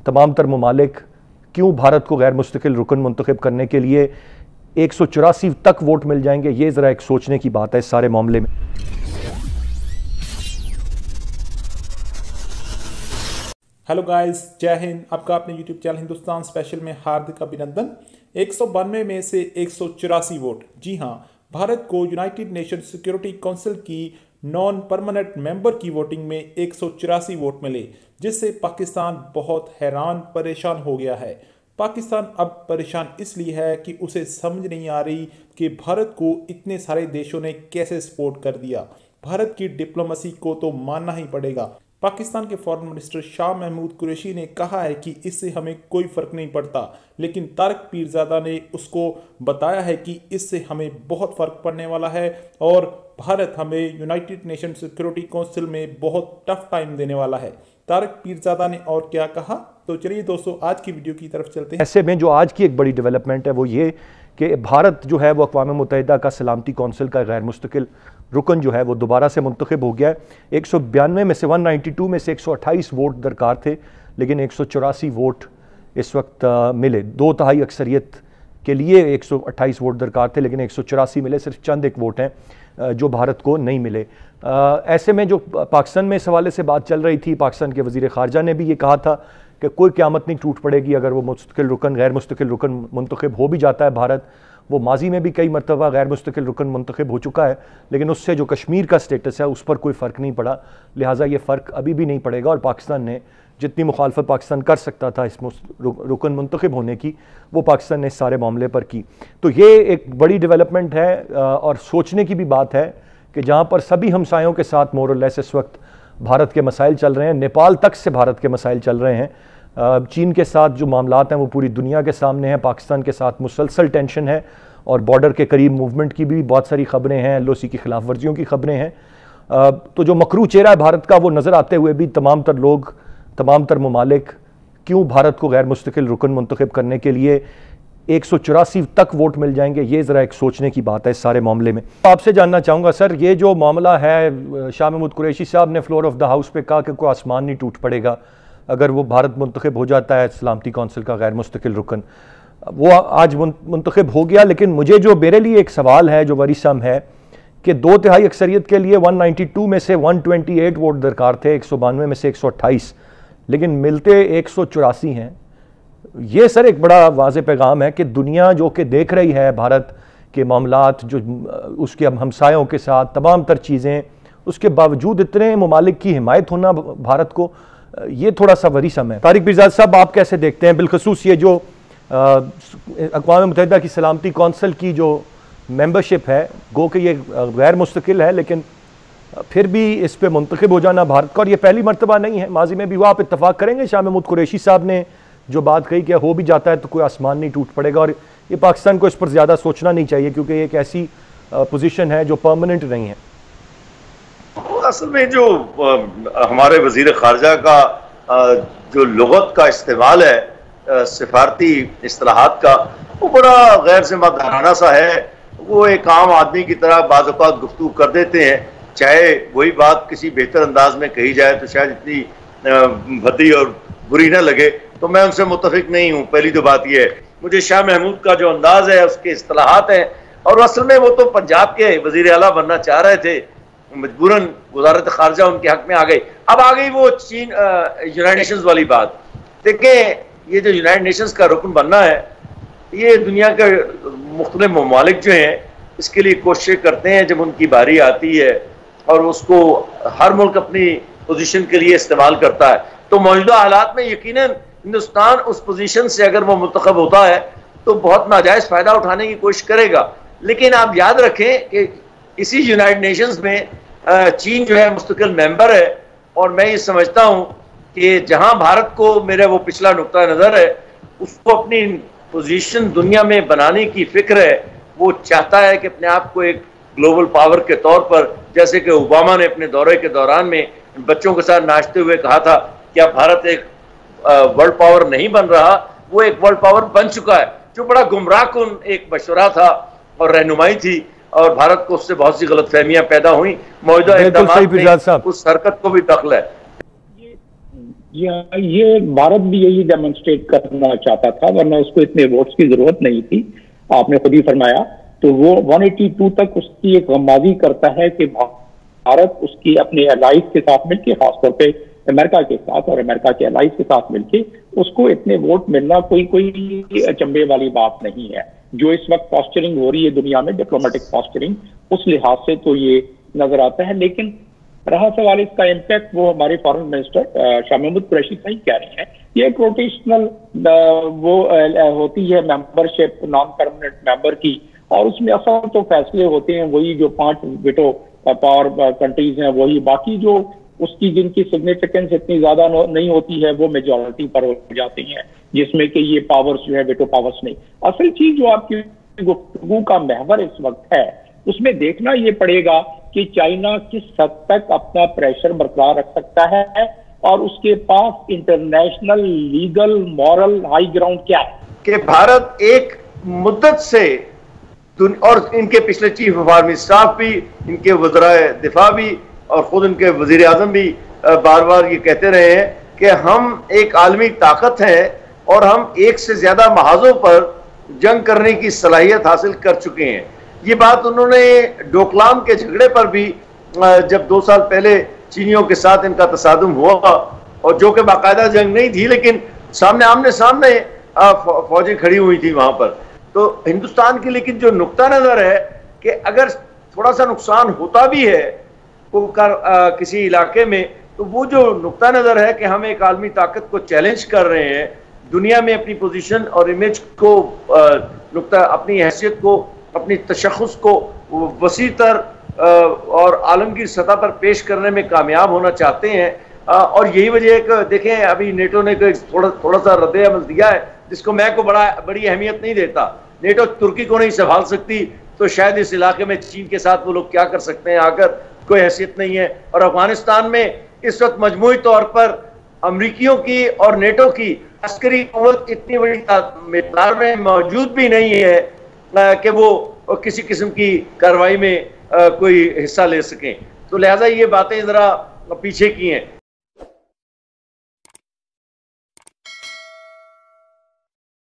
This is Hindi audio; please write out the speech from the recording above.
तमाम तर ममालिक क्यों भारत को गैर मुस्तकिल रुकन मुंतखब करने के लिए 184 तक वोट मिल जाएंगे, ये ज़रा एक सोचने की बात है इस सारे मामले में। हेलो गाइस, जय हिंद। आपका अपने यूट्यूब चैनल हिंदुस्तान स्पेशल में हार्दिक अभिनंदन। 192 में से 184 वोट, जी हां, भारत को यूनाइटेड नेशन सिक्योरिटी काउंसिल की नॉन परमानेंट मेंबर की वोटिंग में 184 वोट मिले, जिससे पाकिस्तान बहुत हैरान परेशान हो गया है। पाकिस्तान अब परेशान इसलिए है कि उसे समझ नहीं आ रही कि भारत को इतने सारे देशों ने कैसे सपोर्ट कर दिया। भारत की डिप्लोमेसी को तो मानना ही पड़ेगा। पाकिस्तान के फॉरेन मिनिस्टर शाह महमूद कुरैशी ने कहा है कि इससे हमें कोई फ़र्क नहीं पड़ता, लेकिन तारिक पीरजादा ने उसको बताया है कि इससे हमें बहुत फ़र्क पड़ने वाला है और भारत हमें यूनाइटेड नेशन सिक्योरिटी काउंसिल में बहुत टफ टाइम देने वाला है। तारिक पीरजादा ने और क्या कहा, तो चलिए दोस्तों आज की वीडियो की तरफ चलते हैं। ऐसे में जो आज की एक बड़ी डेवलपमेंट है वो ये कि भारत जो है वो अक़वाम मुत्तहिदा का सलामती कौंसिल का गैर मुस्तकिल रुकन जो है वो दोबारा से मुंतखब हो गया है। 192 में से 192 में से 128 वोट दरकार थे, लेकिन 184 वोट इस वक्त मिले। 2/3 अक्सरियत के लिए 128 वोट दरकार थे, लेकिन 184 मिले। सिर्फ चंद एक वोट हैं जो भारत को नहीं मिले। ऐसे में जो पाकिस्तान में इस हवाले से बात चल रही थी, पाकिस्तान के वज़ीर ख़ारजा ने भी ये कहा था कि कोई क़यामत नहीं टूट पड़ेगी अगर वो मुस्तकिल रुकन गैर मुस्तकिल रुकन मुंतखब हो भी जाता है भारत। वो माजी में भी कई मरतबा गैर मुस्तकिल रुकन मुंतखब हो चुका है, लेकिन उससे जो कश्मीर का स्टेटस है उस पर कोई फ़र्क नहीं पड़ा। लिहाजा ये फ़र्क अभी भी नहीं पड़ेगा और पाकिस्तान ने जितनी मुखालफत पाकिस्तान कर सकता था इस रुकन मुंतखब होने की, वो पाकिस्तान ने इस सारे मामले पर की। तो ये एक बड़ी डेवलपमेंट है और सोचने की भी बात है कि जहाँ पर सभी हमसायों के साथ मोर और लेस इस वक्त भारत के मसाइल चल रहे हैं, नेपाल तक से भारत के मसाइल चल रहे हैं, चीन के साथ जो मामलात हैं वो पूरी दुनिया के सामने हैं, पाकिस्तान के साथ मुसलसल टेंशन है और बॉर्डर के करीब मूवमेंट की भी बहुत सारी खबरें हैं, LOC की खिलाफ वर्जियों की खबरें हैं। तो जो मकरू चेहरा है भारत का वो नज़र आते हुए भी तमाम तर लोग, तमाम तर ममालिक क्यों भारत को गैर मुस्तकिल रुकन मुंतखब करने के लिए 184 तक वोट मिल जाएंगे, ये ज़रा एक सोचने की बात है इस सारे मामले में। आपसे जानना चाहूँगा सर, ये जो मामला है, शाह महमूद कुरैशी साहब ने फ्लोर ऑफ द हाउस पे कहा कि कोई आसमान नहीं टूट पड़ेगा अगर वो भारत मुंतखब हो जाता है सलामती कौंसिल का गैर मुस्तकिल रुकन। वो आज मुंतखब हो गया, लेकिन मुझे जो मेरे लिए एक सवाल है जो वरीसम है कि 2/3 अक्सरियत के लिए 192 में से 128 वोट दरकार थे, 192 में से 128, लेकिन मिलते 184 हैं। ये सर एक बड़ा वाज़ेह पैगाम है कि दुनिया जो कि देख रही है भारत के मामलात, जो उसके हमसायों के साथ तमाम तर चीज़ें, उसके बावजूद इतने ममालिक की हिमायत होना भारत को, ये थोड़ा सा वरीसम है। तारिक पीरजादा साहब, आप कैसे देखते हैं बिलखसूस ये जो अक़वाम मुत्तहिदा की सलामती कौंसिल की जो मेंबरशिप है, गो कि ये गैर मुस्तकिल है लेकिन फिर भी इस पे मुंतखब हो जाना भारत का, और ये पहली मरतबा नहीं है, माजी में भी हुआ। आप इत्तफाक करेंगे शाह महमूद कुरैशी साहब ने जो बात कही कि हो भी जाता है तो कोई आसमान नहीं टूट पड़ेगा, और ये पाकिस्तान को इस पर ज़्यादा सोचना नहीं चाहिए क्योंकि ये एक ऐसी पोजीशन है जो परमानेंट नहीं है। असल में जो हमारे वजीर ख़ारजा का जो लुगत का इस्तेमाल है, सिफारती इस्तिलाहात का, वो बड़ा गैर ज़िम्मेदाराना सा है। वो एक आम आदमी की तरह बाज़ औक़ात गुफ्तगू कर देते हैं, चाहे वही बात किसी बेहतर अंदाज में कही जाए तो शायद इतनी भद्दी और बुरी ना लगे, तो मैं उनसे मुत्तफिक नहीं हूँ। पहली तो बात यह है, मुझे शाह महमूद का जो अंदाज है, उसके इस्तिलाहात हैं, और असल में वो तो पंजाब के वज़ीर आला बनना चाह रहे थे, मजबूरन वज़ारत ख़ारजा उनके हक में आ गई। अब आ गई वो चीन यूनाइटेड नेशंस वाली बात। देखें, ये जो यूनाइटेड नेशंस का रुकन बनना है, ये दुनिया के मुख्तलिफ ममालिक जो हैं इसके लिए कोशिशें करते हैं। जब उनकी बारी आती है और उसको हर मुल्क अपनी पोजीशन के लिए इस्तेमाल करता है, तो मौजूदा हालात में यकीनन हिंदुस्तान उस पोजीशन से अगर वो मुंतखब होता है तो बहुत नाजायज़ फ़ायदा उठाने की कोशिश करेगा। लेकिन आप याद रखें कि इसी यूनाइटेड नेशंस में चीन जो है मुस्तकिल मेंबर है, और मैं ये समझता हूँ कि जहाँ भारत को, मेरा वो पिछला नुक्ता नज़र है, उसको अपनी पोजीशन दुनिया में बनाने की फिक्र है। वो चाहता है कि अपने आप को एक ग्लोबल पावर के तौर पर, जैसे कि ओबामा ने अपने दौरे के दौरान में बच्चों के साथ नाचते हुए कहा था कि अब भारत एक वर्ल्ड पावर नहीं बन रहा, वो एक वर्ल्ड पावर बन चुका है, जो बड़ा गुमराहकुन एक मशवरा था और रहनुमाई थी, और भारत को उससे बहुत सी गलतफहमियां पैदा हुई। मौजूदा इक़दामात में उस हरकत को भी दखल है। जी हाँ, ये भारत भी यही डेमोन्स्ट्रेट करना चाहता था, वरना उसको इतने वोट्स की जरूरत नहीं थी। आपने खुद ही फरमाया। तो वो 182 तक उसकी एक गमबाजी करता है कि भारत उसकी अपने एलाइज के साथ मिलकर, खासतौर पे अमेरिका के साथ और अमेरिका के एलाइज के साथ मिलकर उसको इतने वोट मिलना कोई अचंभे वाली बात नहीं है। जो इस वक्त पॉस्चरिंग हो रही है दुनिया में, डिप्लोमेटिक पॉस्चरिंग, उस लिहाज से तो ये नजर आता है। लेकिन रहा सवाल इसका इम्पैक्ट, वो हमारे फॉरेन मिनिस्टर शाह महमूद कुरैशी सही कह रहे हैं। ये एक रोटेशनल वो होती है मेंबरशिप नॉन परमानेंट मेंबर की, और उसमें असल तो फैसले होते हैं वही जो 5 वीटो पावर कंट्रीज हैं, वही बाकी जो उसकी जिनकी सिग्निफिकेंस इतनी ज्यादा नहीं होती है वो मेजॉरिटी पर हो जाती हैं, जिसमें कि ये पावर्स जो है वीटो पावर्स नहीं। असल चीज जो आपकी गुफ्तगू का महवर इस वक्त है, उसमें देखना ये पड़ेगा कि चाइना किस हद तक अपना प्रेशर बरकरार रख सकता है और उसके पास international legal moral high ground क्या है। कि भारत एक मुद्दत से, और इनके पिछले चीफ ऑफ आर्मी स्टाफ भी, इनके वज़राए दिफा भी और खुद इनके वजीर आजम भी बार बार ये कहते रहे हैं कि हम एक आलमी ताकत हैं और हम एक से ज्यादा महाजों पर जंग करने की सलाहियत हासिल कर चुके हैं। ये बात उन्होंने डोकलाम के झगड़े पर भी, जब 2 साल पहले चीनियों के साथ इनका तसादुम हुआ, और जो कि बाकायदा जंग नहीं थी लेकिन सामने आमने सामने फौजें खड़ी हुई थी वहां पर। तो हिंदुस्तान की लेकिन जो नुक्ता नजर है कि अगर थोड़ा सा नुकसान होता भी है किसी इलाके में, तो वो जो नुक्ता नजर है कि हम एक आलमी ताकत को चैलेंज कर रहे हैं, दुनिया में अपनी पोजीशन और इमेज को, नुक्ता अपनी हैसियत को, अपनी तशख़्ख़ुस को वसीतर और आलमगीर सतह पर पेश करने में कामयाब होना चाहते हैं। और यही वजह है कि देखें अभी नेटो ने थोड़ा सा रद्द अमल दिया है, जिसको मैं को बड़ी अहमियत नहीं देता। नेटो तुर्की को नहीं संभाल सकती, तो शायद इस इलाके में चीन के साथ वो लोग क्या कर सकते हैं आकर, कोई हैसियत नहीं है। और अफगानिस्तान में इस वक्त मजमूई तौर पर अमरीकियों की और नेटो की अस्करी कुव्वत इतनी बड़ी मिक़दार में मौजूद भी नहीं है कि वो किसी किस्म की कार्रवाई में कोई हिस्सा ले सकें। तो लिहाजा ये बातें ज़रा पीछे की हैं।